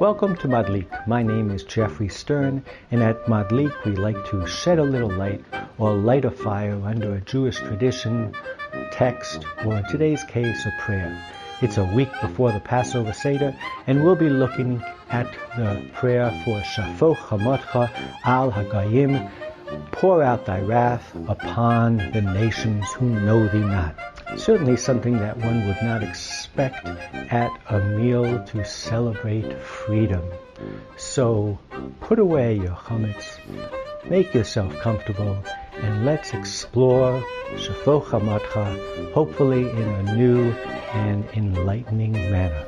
Welcome to Madlik. My name is Jeffrey Stern, and at Madlik we like to shed a little light or light a fire under a Jewish tradition, text, or in today's case, a prayer. It's a week before the Passover Seder, and we'll be looking at the prayer for Shafo Chamatcha al Hagayim, pour out thy wrath upon the nations who know thee not. Certainly something that one would not expect at a meal to celebrate freedom. So put away your Hametz, make yourself comfortable, and let's explore Shafo Chamatcha, hopefully in a new and enlightening manner.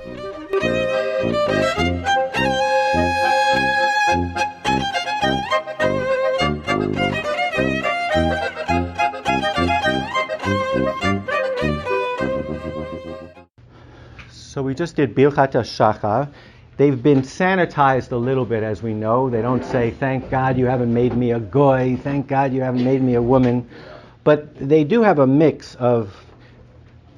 So we just did Birchat HaShachar. They've been sanitized a little bit, as we know. They don't say, thank God you haven't made me a goy, thank God you haven't made me a woman. But they do have a mix of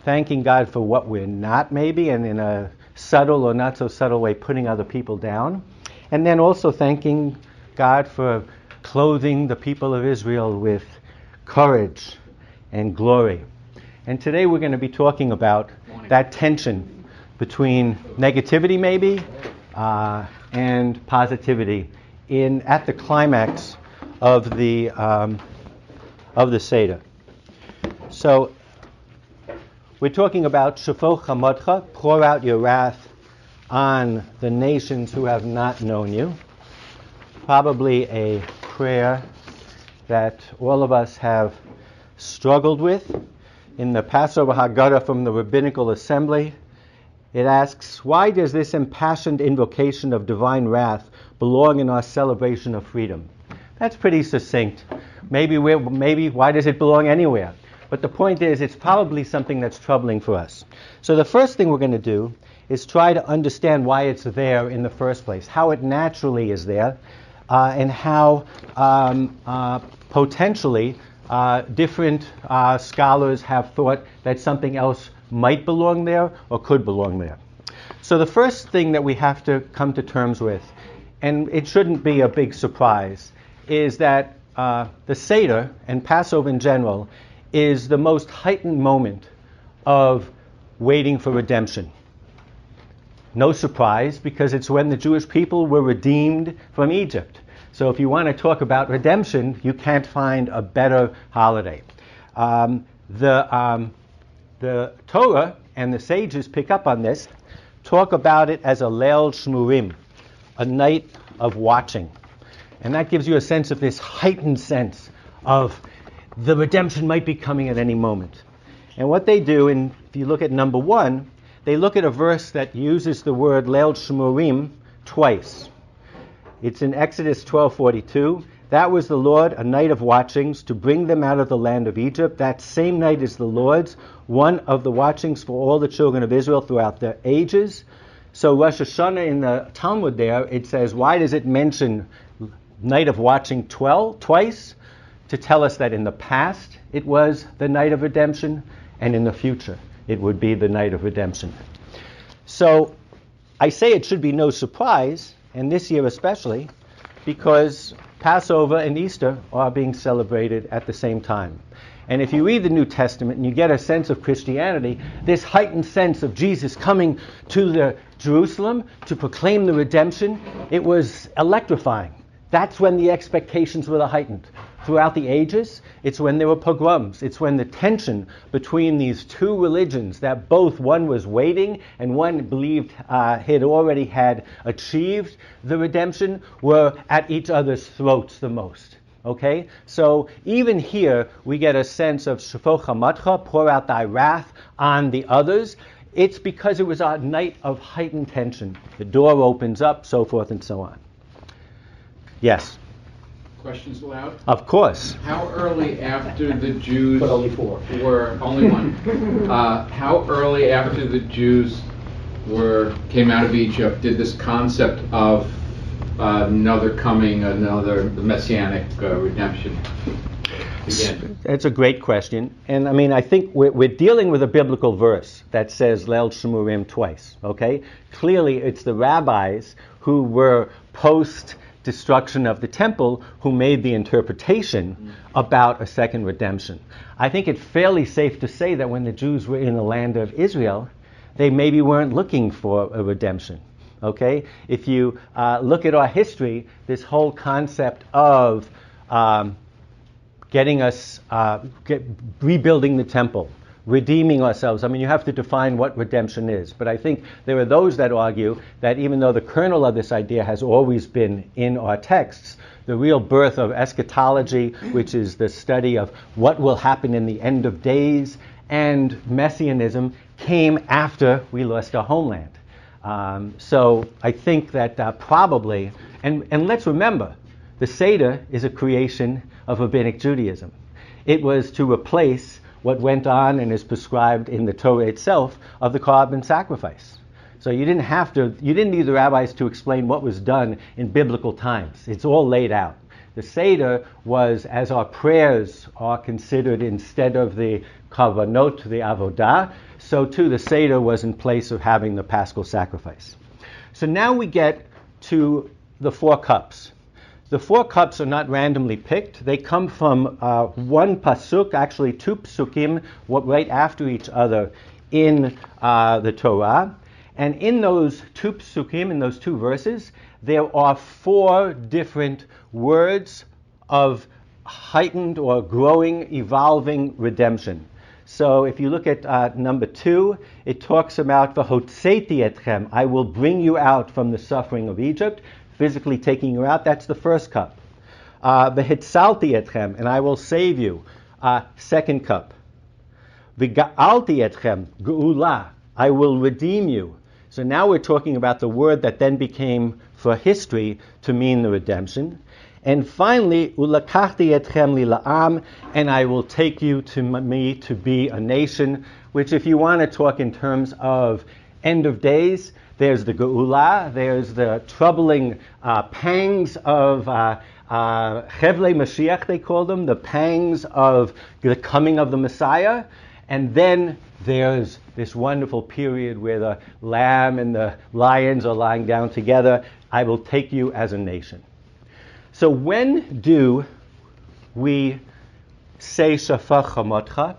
thanking God for what we're not, maybe, and in a subtle or not so subtle way putting other people down. And then also thanking God for clothing the people of Israel with courage and glory. And today we're going to be talking about that tension between negativity maybe and positivity at the climax of the Seder. So we're talking about Shafo Chamatcha, pour out your wrath on the nations who have not known you. Probably a prayer that all of us have struggled with. In the Passover Haggadah from the Rabbinical Assembly, it asks, why does this impassioned invocation of divine wrath belong in our celebration of freedom? That's pretty succinct. Maybe why does it belong anywhere? But the point is, it's probably something that's troubling for us. So the first thing we're going to do is try to understand why it's there in the first place, how it naturally is there, and how potentially different scholars have thought that something else might belong there or could belong there. So the first thing that we have to come to terms with, and it shouldn't be a big surprise, is that the Seder and Passover in general is the most heightened moment of waiting for redemption. No surprise, because it's when the Jewish people were redeemed from Egypt. So if you want to talk about redemption, you can't find a better holiday. The Torah and the sages pick up on this, talk about it as a Leil Shmurim, a night of watching. And that gives you a sense of this heightened sense of the redemption might be coming at any moment. And what they do, and if you look at number 1, they look at a verse that uses the word Leil Shmurim twice. It's in Exodus 12:42. That was the Lord, a night of watchings, to bring them out of the land of Egypt. That same night is the Lord's, one of the watchings for all the children of Israel throughout the ages. So Rosh HaShana in the Talmud there, it says, why does it mention night of watching twice? To tell us that in the past it was the night of redemption, and in the future it would be the night of redemption. So I say it should be no surprise, and this year especially, because Passover and Easter are being celebrated at the same time. And if you read the New Testament and you get a sense of Christianity, this heightened sense of Jesus coming to Jerusalem to proclaim the redemption, it was electrifying. That's when the expectations were the heightened. Throughout the ages, it's when there were pogroms. It's when the tension between these two religions, that both one was waiting and one believed had already had achieved the redemption, were at each other's throats the most. Okay? So even here, we get a sense of Shafo Chamatcha, pour out thy wrath on the others. It's because it was a night of heightened tension. The door opens up, so forth and so on. Yes? Questions allowed? Of course. How early after the Jews But only 4. were only one? How early after the Jews came out of Egypt did this concept of another messianic redemption began? It's a great question. And I mean, I think we're dealing with a biblical verse that says Leil Shemurim twice, okay? Clearly, it's the rabbis who were post-destruction of the temple who made the interpretation about a second redemption. I think it's fairly safe to say that when the Jews were in the land of Israel, they maybe weren't looking for a redemption. Okay? If you look at our history, this whole concept of getting us, rebuilding the temple, redeeming ourselves, I mean, you have to define what redemption is. But I think there are those that argue that even though the kernel of this idea has always been in our texts, the real birth of eschatology, which is the study of what will happen in the end of days, and messianism came after we lost our homeland. So I think that probably, and let's remember, the Seder is a creation of Rabbinic Judaism. It was to replace what went on and is prescribed in the Torah itself of the carbon sacrifice. So you didn't need the rabbis to explain what was done in biblical times. It's all laid out. The Seder was, as our prayers are considered instead of the kavanot, the avodah, so too the Seder was in place of having the paschal sacrifice. So now we get to the 4 cups. The 4 cups are not randomly picked. They come from one pasuk, actually 2 psukim, right after each other in the Torah. And in those 2 psukim, in those 2 verses, there are 4 different words of heightened or growing, evolving redemption. So if you look at number 2, it talks about להוציאם, I will bring you out from the suffering of Egypt, physically taking you out. That's the first cup. והצלתי, and I will save you. Second cup. וגאלתי, geula, I will redeem you. So now we're talking about the word that then became for history to mean the redemption. And finally, ulakachti etchem lila'am, and I will take you to me to be a nation, which if you want to talk in terms of end of days, there's the geula, there's the troubling pangs of Chevlei Mashiach, they call them, the pangs of the coming of the Messiah. And then there's this wonderful period where the lamb and the lions are lying down together. I will take you as a nation. So when do we say Shafach Chamotcha?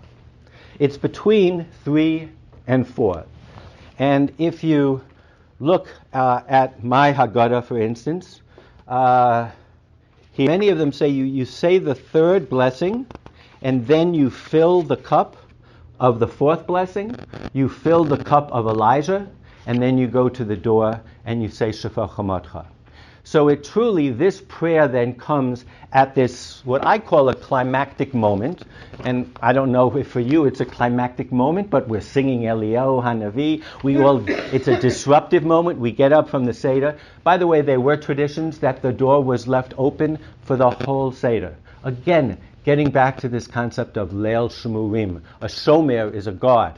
It's between 3 and 4. And if you look at my Haggadah, for instance, many of them say you say the 3rd blessing, and then you fill the cup of the 4th blessing, you fill the cup of Elijah, and then you go to the door and you say Shafach Chamotcha. So it truly, this prayer then comes at this, what I call a climactic moment. And I don't know if for you it's a climactic moment, but we're singing Eliyahu Hanavi. It's a disruptive moment. We get up from the Seder. By the way, there were traditions that the door was left open for the whole Seder. Again, getting back to this concept of Leil Shemurim. A shomer is a guard.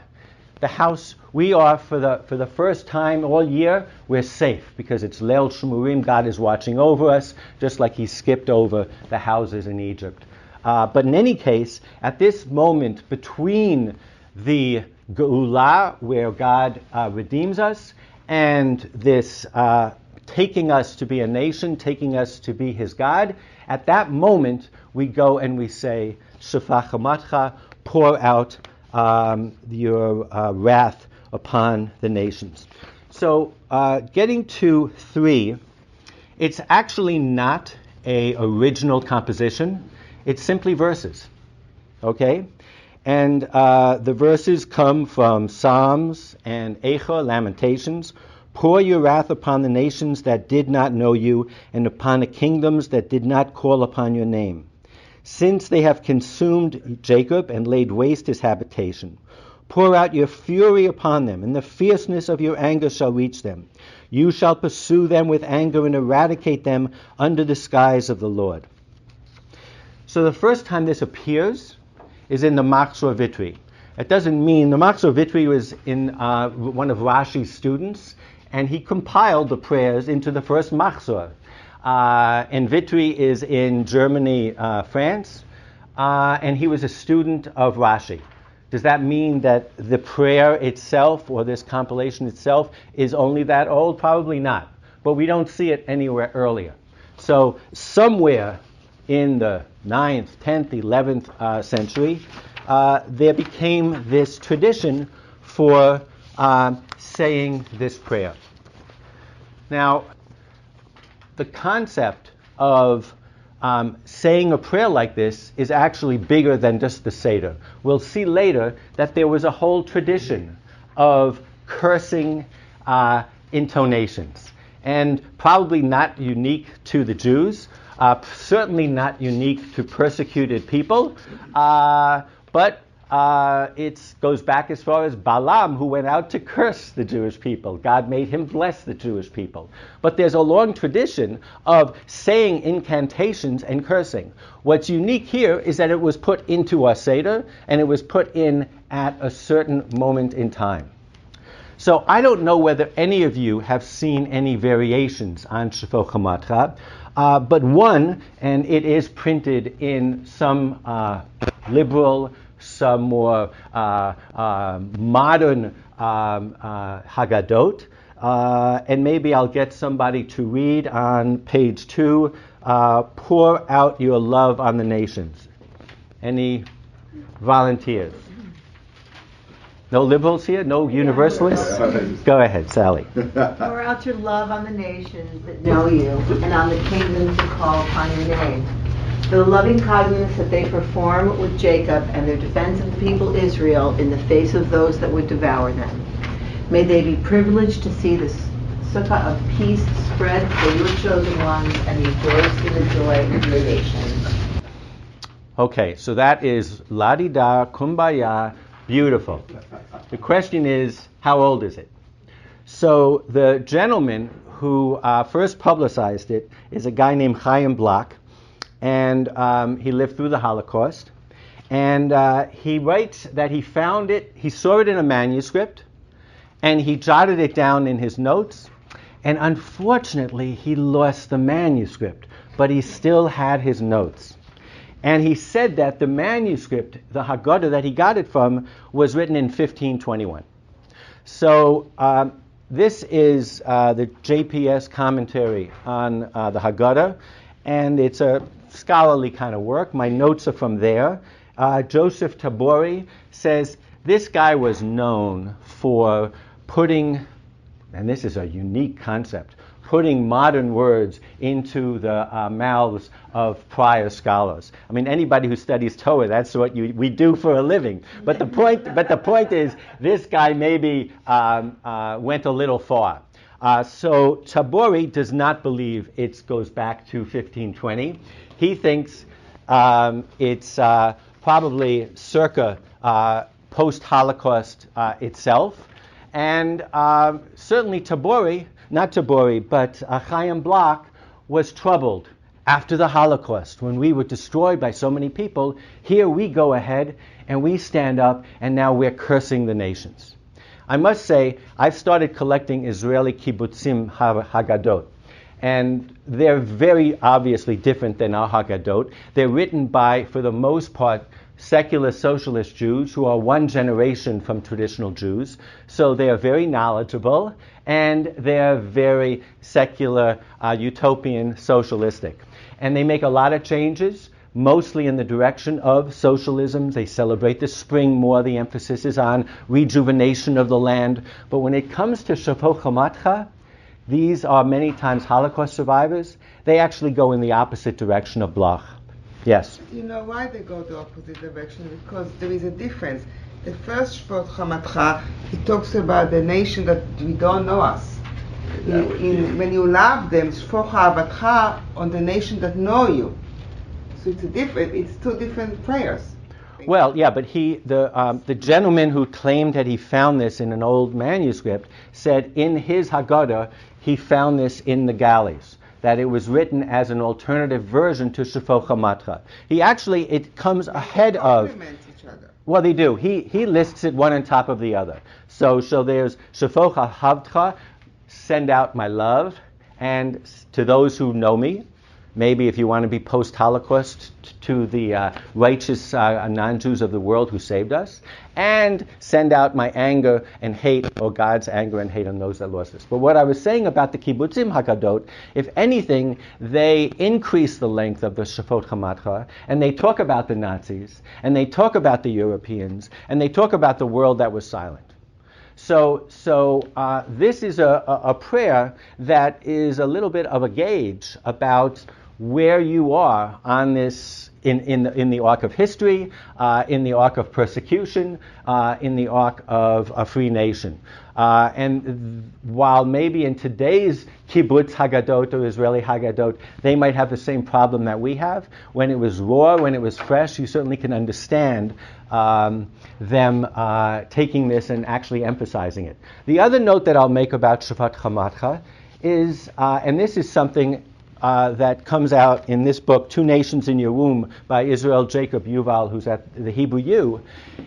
The house, we are, for the first time all year, we're safe because it's Leil Shemurim. God is watching over us, just like he skipped over the houses in Egypt. But in any case, at this moment between the Geula, where God redeems us, and this taking us to be a nation, taking us to be his God, at that moment we go and we say, Shafach Chamotcha, pour out your wrath upon the nations. So getting to 3, it's actually not an original composition. It's simply verses. Okay? And the verses come from Psalms and Eicha, Lamentations. Pour your wrath upon the nations that did not know you, and upon the kingdoms that did not call upon your name. Since they have consumed Jacob and laid waste his habitation. Pour out your fury upon them, and the fierceness of your anger shall reach them. You shall pursue them with anger and eradicate them under the skies of the Lord. So the first time this appears is in the Machzor Vitri. It doesn't mean, the Machzor Vitri was in one of Rashi's students, and he compiled the prayers into the first Machzor. And Vitry is in Germany, France. and he was a student of Rashi. Does that mean that the prayer itself or this compilation itself is only that old? Probably not. But we don't see it anywhere earlier. So somewhere in the 9th, 10th, 11th century, there became this tradition for saying this prayer. Now, the concept of saying a prayer like this is actually bigger than just the Seder. We'll see later that there was a whole tradition of cursing intonations, and probably not unique to the Jews, certainly not unique to persecuted people, but it goes back as far as Balaam, who went out to curse the Jewish people. God made him bless the Jewish people. But there's a long tradition of saying incantations and cursing. What's unique here is that it was put into our Seder, and it was put in at a certain moment in time. So I don't know whether any of you have seen any variations on Shofar Chamatcha, but one, and it is printed in some liberal, some more modern Haggadot, and maybe I'll get somebody to read on page 2, pour out your love on the nations. Any volunteers? No liberals here? No universalists? Go ahead, Sally. Pour out your love on the nations that know you, and on the kingdoms that call upon your name. For the loving kindness that they perform with Jacob and their defense of the people Israel in the face of those that would devour them. May they be privileged to see the sukkah of peace spread for your chosen ones and rejoice in the joy of your nation. Okay, so that is La-di-da, Kumbaya, beautiful. The question is, how old is it? So the gentleman who first publicized it is a guy named Chayyim Bloch, and he lived through the Holocaust. And he writes that he found it, he saw it in a manuscript, and he jotted it down in his notes. And unfortunately, he lost the manuscript, but he still had his notes. And he said that the manuscript, the Haggadah that he got it from, was written in 1521. So this is the JPS commentary on the Haggadah, and it's a scholarly kind of work. My notes are from there. Joseph Tabori says this guy was known for putting, and this is a unique concept, putting modern words into the mouths of prior scholars. I mean, anybody who studies Torah, that's what we do for a living. But the point is, this guy maybe went a little far. So Tabori does not believe it goes back to 1520. He thinks it's probably circa post-Holocaust itself. And certainly not Tabori, but Chayyim Bloch was troubled after the Holocaust when we were destroyed by so many people. Here we go ahead and we stand up, and now we're cursing the nations. I must say, I've started collecting Israeli kibbutzim Haggadot, and they're very obviously different than our Haggadot. They're written by, for the most part, secular socialist Jews who are one generation from traditional Jews. So they are very knowledgeable, and they're very secular, utopian, socialistic. And they make a lot of changes, mostly in the direction of socialism. They celebrate the spring more. The emphasis is on rejuvenation of the land. But when it comes to Shofar Chamatcha, these are many times Holocaust survivors. They actually go in the opposite direction of Bloch. Yes? You know why they go the opposite direction? Because there is a difference. The first Shofar Chamatcha, it talks about the nation that we don't know us. When you love them, Shofar Chavatcha on the nation that know you. So it's two different prayers. Well, yeah, but the gentleman who claimed that he found this in an old manuscript said in his Haggadah he found this in the galleys, that it was written as an alternative version to Shofar Chamatcha. It comes ahead of. Complement each other. Well, they do. He lists it one on top of the other. So there's Shofar Chahavtcha, send out my love, and to those who know me. maybe if you want to be post-Holocaust, to the righteous non-Jews of the world who saved us, and send out my anger and hate, or God's anger and hate on those that lost us. But what I was saying about the kibbutzim hakadot, if anything, they increase the length of the Shafot Hamatcha, and they talk about the Nazis, and they talk about the Europeans, and they talk about the world that was silent. So this is a prayer that is a little bit of a gauge about where you are on this, in the arc of history, in the arc of persecution, in the arc of a free nation. And while maybe in today's kibbutz Haggadot or Israeli Haggadot, they might have the same problem that we have, when it was raw, when it was fresh, you certainly can understand them taking this and actually emphasizing it. The other note that I'll make about Shafat Hamatcha is, and this is something that comes out in this book, Two Nations in Your Womb, by Israel Jacob Yuval, who's at the Hebrew U,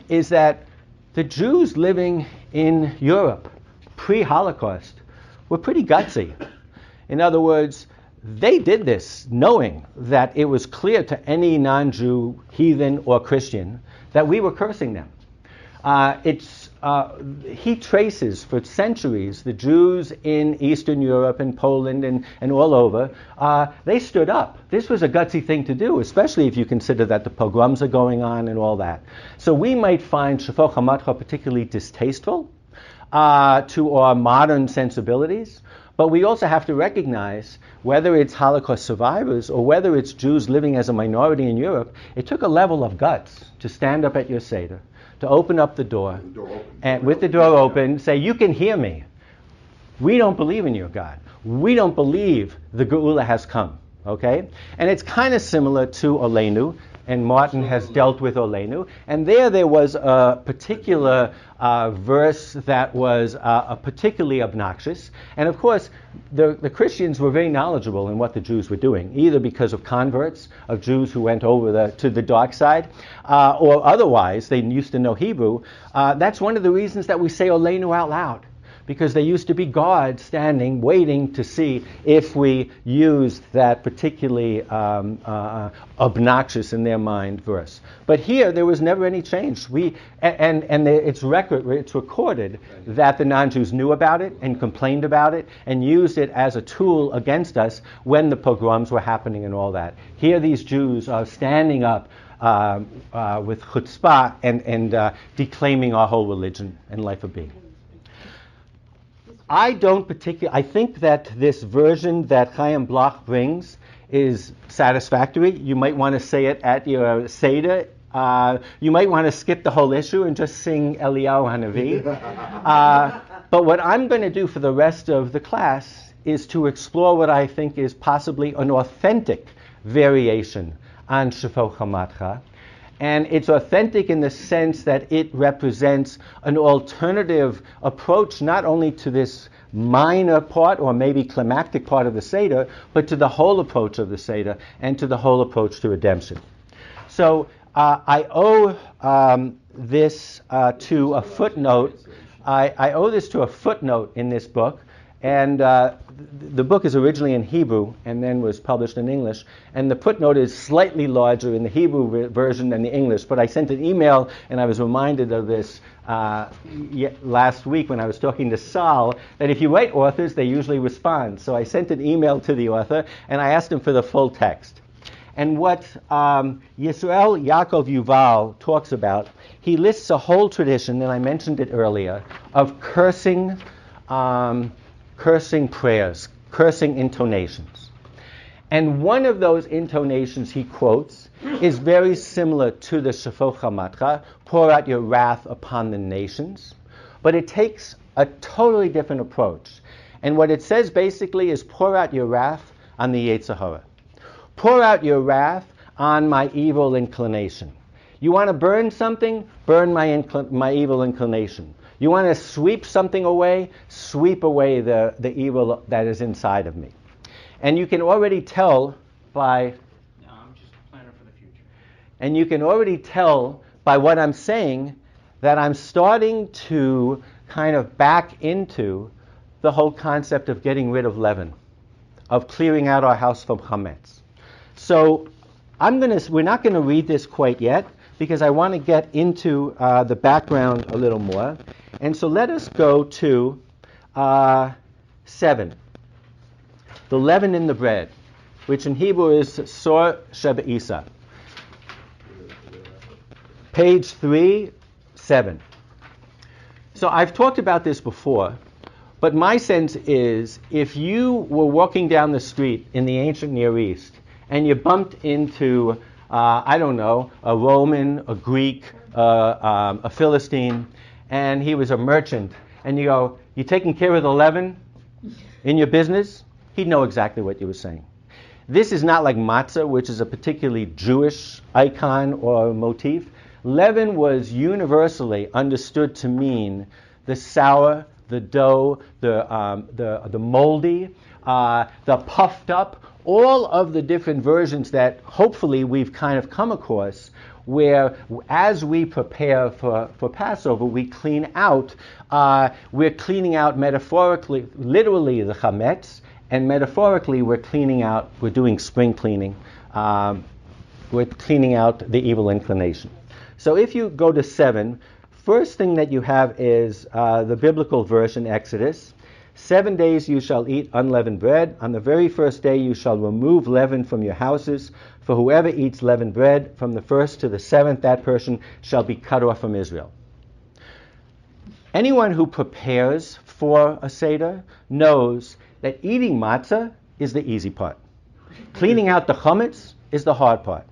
is that the Jews living in Europe pre-Holocaust were pretty gutsy. In other words, they did this knowing that it was clear to any non-Jew, heathen, or Christian that we were cursing them. He traces for centuries the Jews in Eastern Europe and Poland and all over. They stood up. This was a gutsy thing to do, especially if you consider that the pogroms are going on and all that. So we might find Shafot Hamatcha particularly distasteful to our modern sensibilities, but we also have to recognize, whether it's Holocaust survivors or whether it's Jews living as a minority in Europe, it took a level of guts to stand up at your Seder, to open up the door, and with the door open, say, you can hear me. We don't believe in your God. We don't believe the Geula has come, okay? And it's kind of similar to Olenu, and Martin has dealt with Olenu, and there was a particular verse that was particularly obnoxious, and of course the Christians were very knowledgeable in what the Jews were doing, either because of converts, of Jews who went over to the dark side, or otherwise they used to know Hebrew. That's one of the reasons that we say Olenu out loud, because there used to be guards standing, waiting to see if we used that particularly obnoxious in their mind verse. But here, there was never any change. It's recorded that the non-Jews knew about it and complained about it and used it as a tool against us when the pogroms were happening and all that. Here, these Jews are standing up with chutzpah and declaiming our whole religion and life of being. I think that this version that Chayyim Bloch brings is satisfactory. You might want to say it at your Seder. You might want to skip the whole issue and just sing Eliyahu Hanavi. But what I'm going to do for the rest of the class is to explore what I think is possibly an authentic variation on Shafot Hamatcha. And it's authentic in the sense that it represents an alternative approach not only to this minor part or maybe climactic part of the Seder, but to the whole approach of the Seder and to the whole approach to redemption. So I owe this to a footnote. I owe this to a footnote in this book. And the book is originally in Hebrew and then was published in English. And the footnote is slightly larger in the Hebrew version than the English. But I sent an email, and I was reminded of this last week when I was talking to Saul, that if you write authors, they usually respond. So I sent an email to the author, and I asked him for the full text. And what Yisrael Yaakov Yuval talks about, he lists a whole tradition, and I mentioned it earlier, of cursing prayers, cursing intonations. And one of those intonations he quotes is very similar to the Shafot Hamatcha, pour out your wrath upon the nations, but it takes a totally different approach. And what it says basically is pour out your wrath on the Yetzer Hara. Pour out your wrath on my evil inclination. You want to burn something? Burn my evil inclination. You want to sweep something away? Sweep away the evil that is inside of me. And you can already tell by... No, I'm just planning for the future. And you can already tell by what I'm saying that I'm starting to kind of back into the whole concept of getting rid of leaven, of clearing out our house from Hametz. So we're not going to read this quite yet because I want to get into the background a little more. And so let us go to 7. The leaven in the bread, which in Hebrew is sor shebeisa. Page 3, 7. So I've talked about this before, but my sense is if you were walking down the street in the ancient Near East and you bumped into, I don't know, a Roman, a Greek, a Philistine, and he was a merchant, and you go, "You taking care of the leaven in your business?" He'd know exactly what you were saying. This is not like matzah, which is a particularly Jewish icon or motif. Leaven was universally understood to mean the sour, the dough, the moldy, the puffed up, all of the different versions that hopefully we've kind of come across, where as we prepare for Passover, we clean out. We're cleaning out metaphorically, literally the Hametz, and metaphorically we're doing spring cleaning. We're cleaning out the evil inclination. So if you go to 7, first thing that you have is the biblical verse in Exodus. 7 days you shall eat unleavened bread. On the very first day you shall remove leaven from your houses. For whoever eats leavened bread from the first to the 7th, that person shall be cut off from Israel. Anyone who prepares for a Seder knows that eating matzah is the easy part. Cleaning out the chametz is the hard part.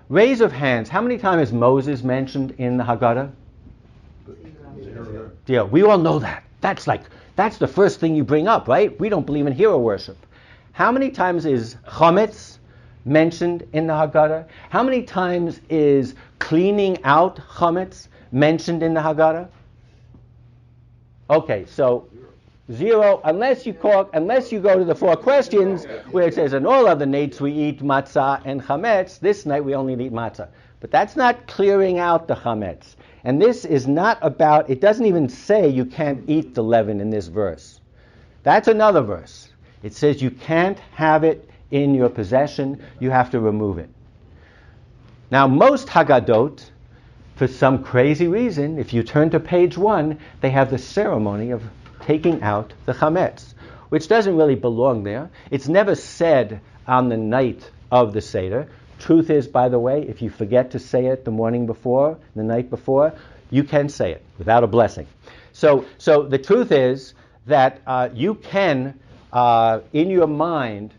Raise of hands. How many times is Moses mentioned in the Haggadah? Yeah, we all know that. That's the first thing you bring up, right? We don't believe in hero worship. How many times is chametz mentioned in the Haggadah? How many times is cleaning out chametz mentioned in the Haggadah? Okay, so 0, unless you go to the 4 questions where it says, in all other nights we eat matzah and chametz, this night we only eat matzah. But that's not clearing out the chametz. And this is not about, it doesn't even say you can't eat the leaven in this verse. That's another verse. It says you can't have it in your possession, you have to remove it. Now most Haggadot, for some crazy reason, if you turn to page 1, they have the ceremony of taking out the chametz, which doesn't really belong there. It's never said on the night of the Seder. Truth is, by the way, if you forget to say it the morning before, the night before, you can say it without a blessing. So the truth is that you can, in your mind,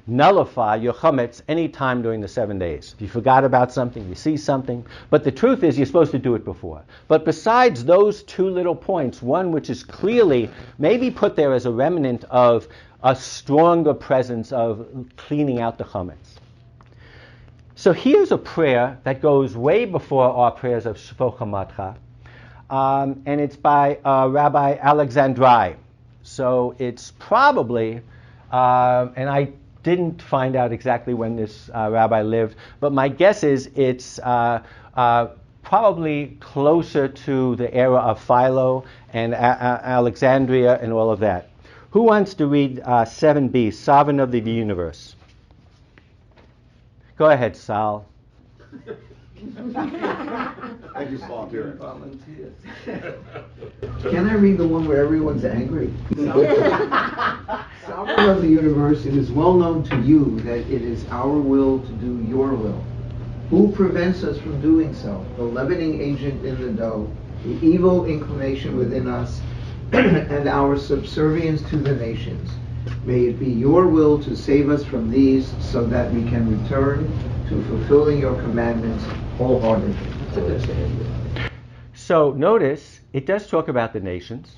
nullify your chametz any time during the 7 days. If you forgot about something, you see something. But the truth is you're supposed to do it before. But besides those 2 little points, one which is clearly maybe put there as a remnant of a stronger presence of cleaning out the chametz. So here's a prayer that goes way before our prayers of Shvo Chamatcha, and it's by Rabbi Alexandri. So it's probably, and I didn't find out exactly when this rabbi lived, but my guess is it's probably closer to the era of Philo and Alexandria and all of that. Who wants to read 7b, Sovereign of the Universe? Go ahead, Sal. I just volunteered. Volunteers. Can I read the one where everyone's angry? Sovereign of the universe, it is well known to you that it is our will to do your will. Who prevents us from doing so? The leavening agent in the dough, the evil inclination within us, and our subservience to the nations. May it be your will to save us from these so that we can return to fulfilling your commandments wholeheartedly. So notice, it does talk about the nations.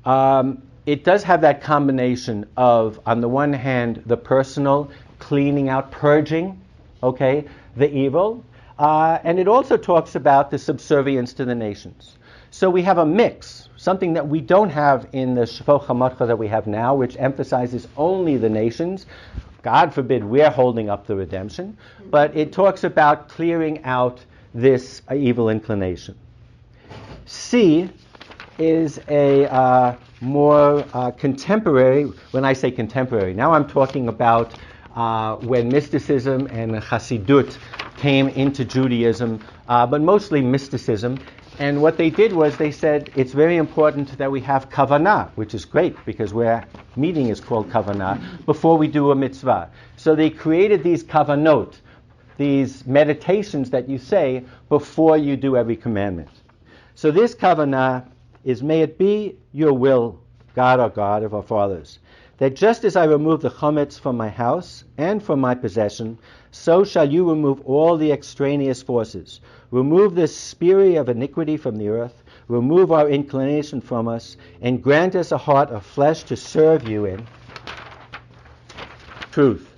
It does have that combination of, on the one hand, the personal cleaning out, purging, okay, the evil, and it also talks about the subservience to the nations. So we have a mix, something that we don't have in the Shvo Chamatcha that we have now, which emphasizes only the nations. God forbid we're holding up the redemption, but it talks about clearing out this evil inclination. C is a more contemporary, when I say contemporary, now I'm talking about when mysticism and Hasidut came into Judaism, but mostly mysticism. And what they did was they said it's very important that we have kavanah, which is great because our meeting is called kavanah, before we do a mitzvah. So they created these kavanot, these meditations that you say before you do every commandment. So this kavanah is, may it be your will, God, our God of our fathers, that just as I remove the Hametz from my house and from my possession, so shall you remove all the extraneous forces. Remove this spirit of iniquity from the earth, remove our inclination from us, and grant us a heart of flesh to serve you in truth.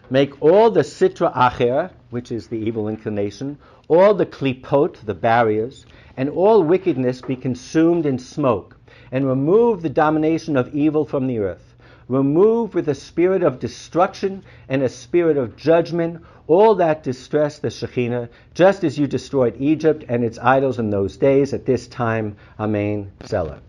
Make all the sitra acher, which is the evil inclination, all the klipot, the barriers, and all wickedness be consumed in smoke, and remove the domination of evil from the earth. Remove with a spirit of destruction and a spirit of judgment all that distress the Shekhinah, just as you destroyed Egypt and its idols in those days, at this time. Amen. Selah.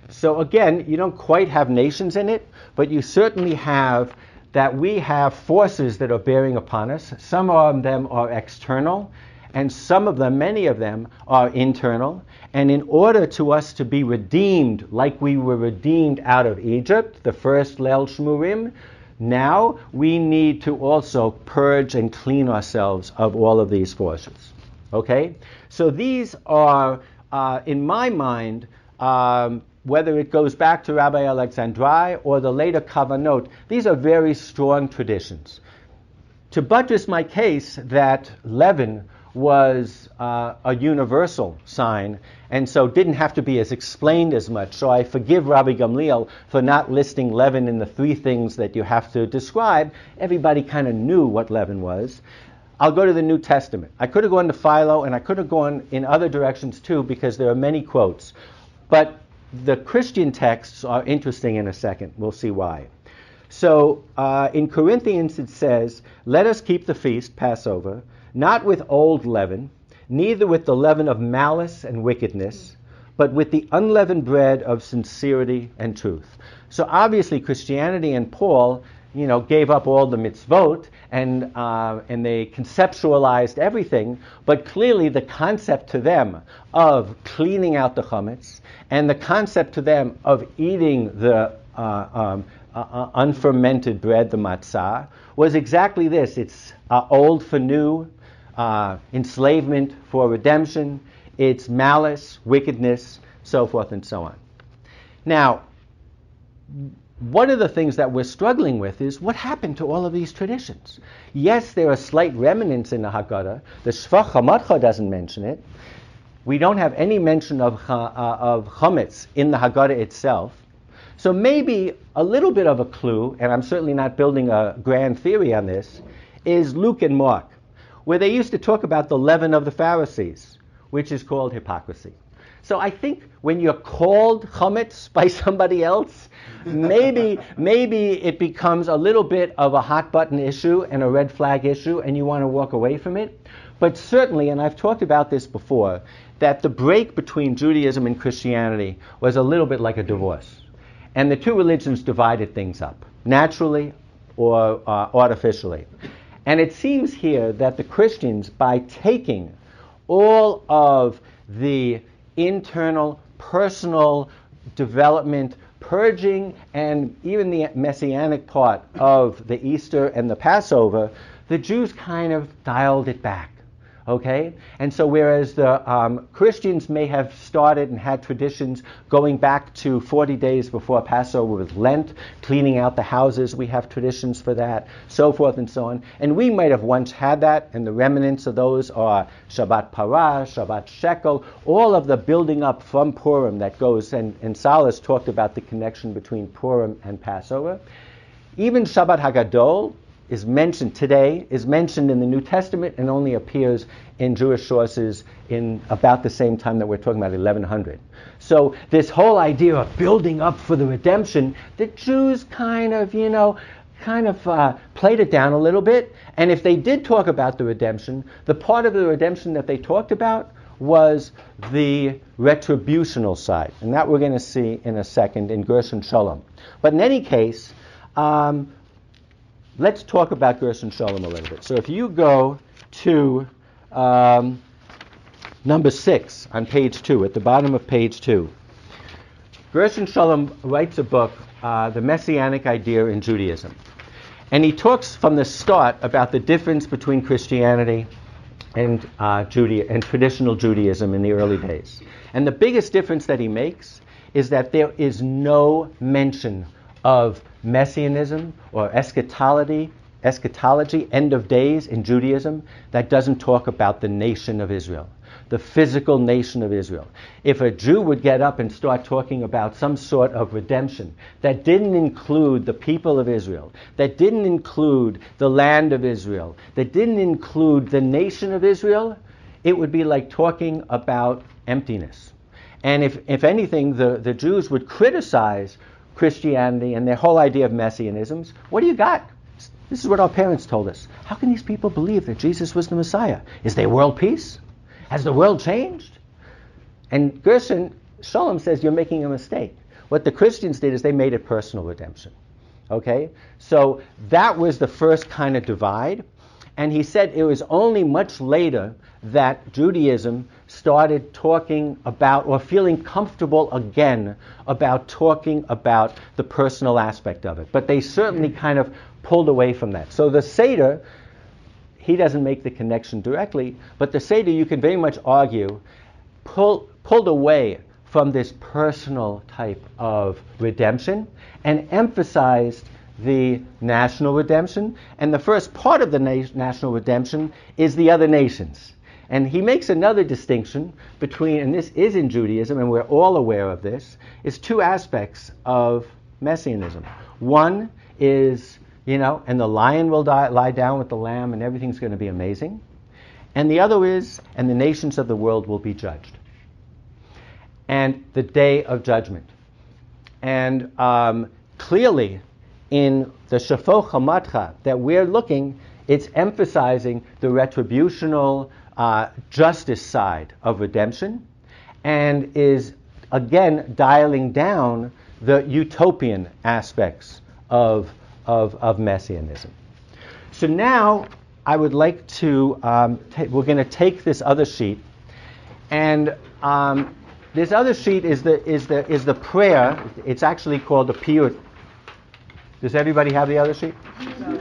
So again, you don't quite have nations in it, but you certainly have that we have forces that are bearing upon us. Some of them are external, and some of them, many of them, are internal. And in order to us to be redeemed like we were redeemed out of Egypt, the first Leil Shmurim, now we need to also purge and clean ourselves of all of these forces. Okay? So these are, in my mind, whether it goes back to Rabbi Alexandri or the later Kavanot, these are very strong traditions. To buttress my case that leaven was a universal sign, and so didn't have to be as explained as much. So I forgive Rabbi Gamliel for not listing leaven in the three things that you have to describe. Everybody kind of knew what leaven was. I'll go to the New Testament. I could have gone to Philo, and I could have gone in other directions too, because there are many quotes. But the Christian texts are interesting in a second. We'll see why. So in Corinthians it says, let us keep the feast, Passover, not with old leaven, neither with the leaven of malice and wickedness, but with the unleavened bread of sincerity and truth. So obviously Christianity and Paul, gave up all the mitzvot and they conceptualized everything, but clearly the concept to them of cleaning out the chametz and the concept to them of eating the unfermented bread, the matzah, was exactly this. It's old for new, enslavement for redemption, it's malice, wickedness, so forth and so on. Now, one of the things that we're struggling with is what happened to all of these traditions. Yes, there are slight remnants in the Haggadah. The Shvach HaMatcha doesn't mention it. We don't have any mention of Hametz in the Haggadah itself. So maybe a little bit of a clue, and I'm certainly not building a grand theory on this, is Luke and Mark, where they used to talk about the leaven of the Pharisees, which is called hypocrisy. So I think when you're called chametz by somebody else, maybe it becomes a little bit of a hot button issue and a red flag issue, and you want to walk away from it. But certainly, and I've talked about this before, that the break between Judaism and Christianity was a little bit like a divorce. And the two religions divided things up, naturally or artificially. And it seems here that the Christians, by taking all of the internal, personal development, purging, and even the messianic part of the Easter and the Passover, the Jews kind of dialed it back. Okay? And so whereas the Christians may have started and had traditions going back to 40 days before Passover with Lent, cleaning out the houses, we have traditions for that, so forth and so on. And we might have once had that, and the remnants of those are Shabbat Parah, Shabbat Shekel, all of the building up from Purim that goes, and Salas talked about the connection between Purim and Passover. Even Shabbat Hagadol is mentioned in the New Testament and only appears in Jewish sources in about the same time that we're talking about 1100. So this whole idea of building up for the redemption, the Jews kind of played it down a little bit. And if they did talk about the redemption, the part of the redemption that they talked about was the retributional side. And that we're going to see in a second in Gershon Shalom. But in any case, let's talk about Gershon Shalom a little bit. So if you go to number 6 on page 2, at the bottom of page 2, Gershon Shalom writes a book, The Messianic Idea in Judaism. And he talks from the start about the difference between Christianity and traditional Judaism in the early days. And the biggest difference that he makes is that there is no mention of messianism or eschatology, end of days in Judaism, that doesn't talk about the nation of Israel, the physical nation of Israel. If a Jew would get up and start talking about some sort of redemption that didn't include the people of Israel, that didn't include the land of Israel, that didn't include the nation of Israel, it would be like talking about emptiness. And if anything, the Jews would criticize Christianity and their whole idea of messianisms. What do you got? This is what our parents told us. How can these people believe that Jesus was the Messiah? Is there world peace? Has the world changed? And Gershon Shalom says you're making a mistake. What the Christians did is they made it personal redemption. Okay? So that was the first kind of divide. And he said it was only much later that Judaism started talking about, or feeling comfortable again about talking about the personal aspect of it. But they certainly kind of pulled away from that. So the Seder, he doesn't make the connection directly, but the Seder, you can very much argue, pulled away from this personal type of redemption and emphasized the national redemption. And the first part of the national redemption is the other nations. And he makes another distinction between, and this is in Judaism, and we're all aware of this, is two aspects of messianism. One is, and the lion will lie down with the lamb and everything's going to be amazing. And the other is, and the nations of the world will be judged. And the day of judgment. And clearly, in the Shafo Chamatcha that we're looking, it's emphasizing the retributional justice side of redemption, and is again dialing down the utopian aspects of messianism. So now I would like to, we're going to take this other sheet, and this other sheet is the prayer. It's actually called the piyut. Does everybody have the other sheet? No.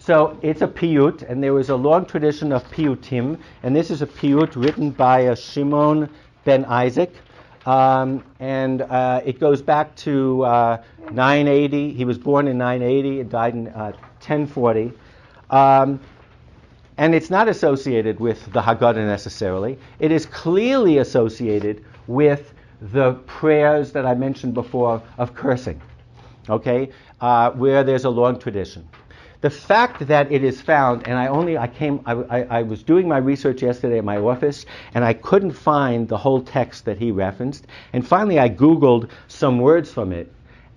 So it's a piyut, and there was a long tradition of piyutim, and this is a piyut written by Shimon ben Isaac, and it goes back to 980. He was born in 980 and died in 1040. And it's not associated with the Haggadah necessarily. It is clearly associated with the prayers that I mentioned before of cursing, okay, where there's a long tradition. The fact that it is found, and I was doing my research yesterday at my office, and I couldn't find the whole text that he referenced, and finally I Googled some words from it,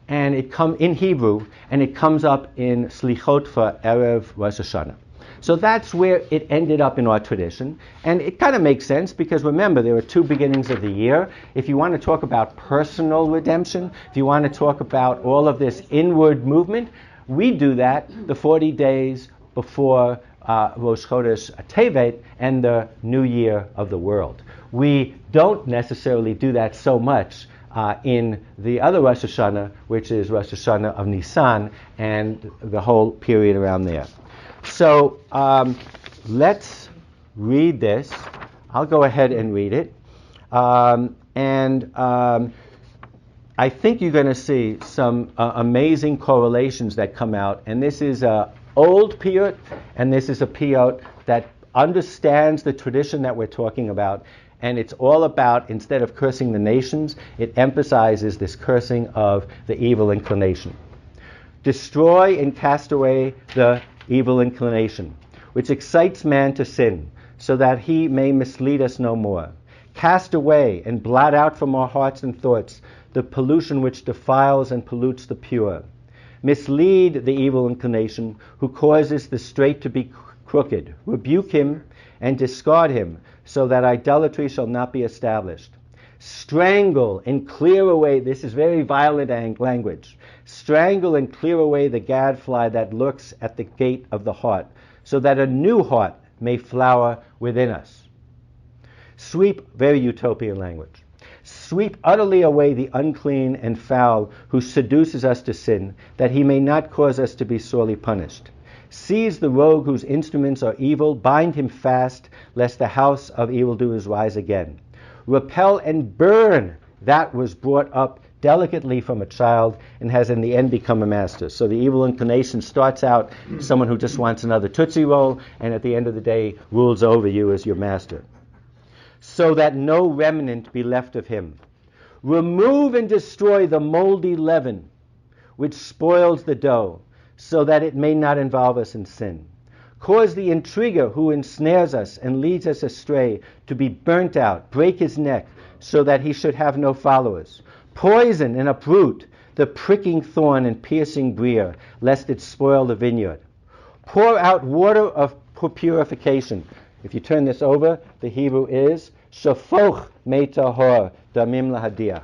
and it comes in Hebrew, and it comes up in Slichot for Erev Rosh HaShana. So that's where it ended up in our tradition, and it kind of makes sense because remember, there are two beginnings of the year. If you want to talk about personal redemption, if you want to talk about all of this inward movement, we do that the 40 days before Rosh Chodesh Tevet and the New Year of the world. We don't necessarily do that so much in the other Rosh HaShana, which is Rosh HaShana of Nisan and the whole period around there. So let's read this. I'll go ahead and read it. I think you're going to see some amazing correlations that come out. And this is an old piyut, and this is a piyut that understands the tradition that we're talking about. And it's all about, instead of cursing the nations, it emphasizes this cursing of the evil inclination. Destroy and cast away the evil inclination, which excites man to sin, so that he may mislead us no more. Cast away and blot out from our hearts and thoughts the pollution which defiles and pollutes the pure. Mislead the evil inclination who causes the straight to be crooked. Rebuke him and discard him, so that idolatry shall not be established. Strangle and clear away, this is very violent language, Strangle and clear away the gadfly that lurks at the gate of the heart, so that a new heart may flower within us. Sweep, very utopian language. Sweep utterly away the unclean and foul who seduces us to sin, that he may not cause us to be sorely punished. Seize the rogue whose instruments are evil, bind him fast, lest the house of evildoers rise again. Repel and burn that was brought up delicately from a child and has in the end become a master. So the evil inclination starts out someone who just wants another Tootsie Roll, and at the end of the day rules over you as your master. So that no remnant be left of him. Remove and destroy the moldy leaven which spoils the dough, so that it may not involve us in sin. Cause the intriguer who ensnares us and leads us astray to be burnt out, break his neck, so that he should have no followers. Poison and uproot the pricking thorn and piercing briar, lest it spoil the vineyard. Pour out water of purification. If you turn this over, the Hebrew is shafoch mei tahor damim lahadiach.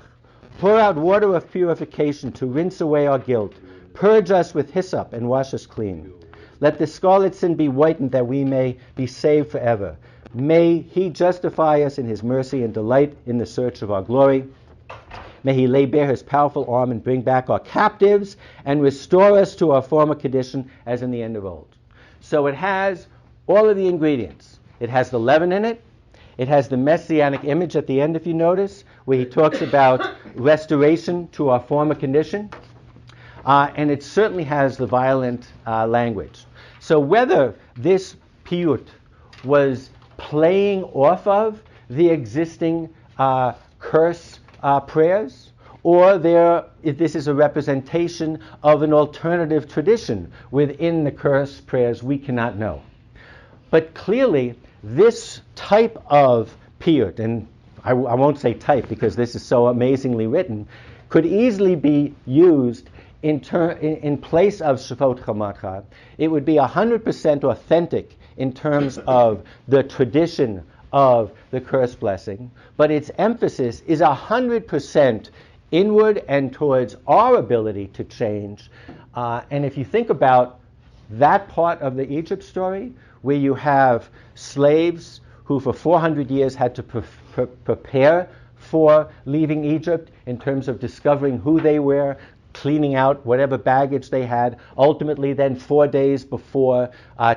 Pour out water of purification to rinse away our guilt. Purge us with hyssop and wash us clean. Let the scarlet sin be whitened, that we may be saved forever. May he justify us in his mercy and delight in the search of our glory. May he lay bare his powerful arm and bring back our captives and restore us to our former condition as in the end of old. So it has all of the ingredients. It has the leaven in it. It has the messianic image at the end, if you notice, where he talks about restoration to our former condition. And it certainly has the violent language. So whether this piyut was playing off of the existing curse prayers, or this is a representation of an alternative tradition within the curse prayers, we cannot know. But clearly, this type of piyut, and I won't say type because this is so amazingly written, could easily be used in place of Shafot Chamatcha. It would be 100% authentic in terms of the tradition of the curse blessing, but its emphasis is 100% inward and towards our ability to change. And if you think about that part of the Egypt story, where you have slaves who for 400 years had to prepare for leaving Egypt in terms of discovering who they were, cleaning out whatever baggage they had, ultimately then 4 days before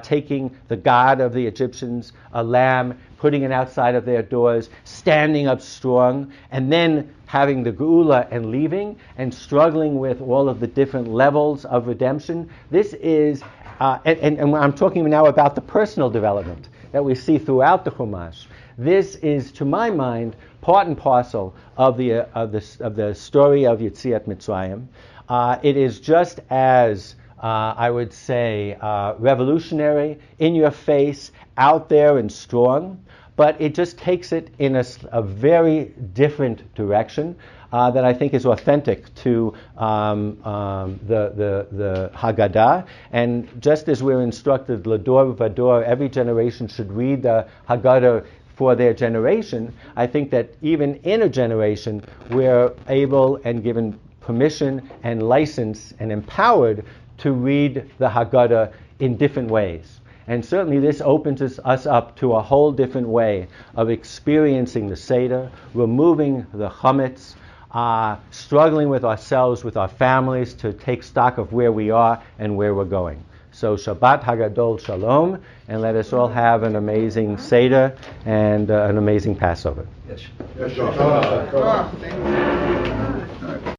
taking the god of the Egyptians, a lamb, putting it outside of their doors, standing up strong, and then having the geula and leaving, and struggling with all of the different levels of redemption. This is, and I'm talking now about the personal development that we see throughout the Chumash. This is, to my mind, part and parcel of the story of Yetziat Mitzrayim. It is just as I would say revolutionary, in your face, out there, and strong. But it just takes it in a very different direction that I think is authentic to the Haggadah. And just as we're instructed, Lador Vador, every generation should read the Haggadah for their generation, I think that even in a generation, we're able and given permission and license and empowered to read the Haggadah in different ways. And certainly this opens us up to a whole different way of experiencing the Seder, removing the Hametz, struggling with ourselves, with our families, to take stock of where we are and where we're going. So Shabbat Hagadol Shalom, and let us all have an amazing Seder and an amazing Passover. Yes.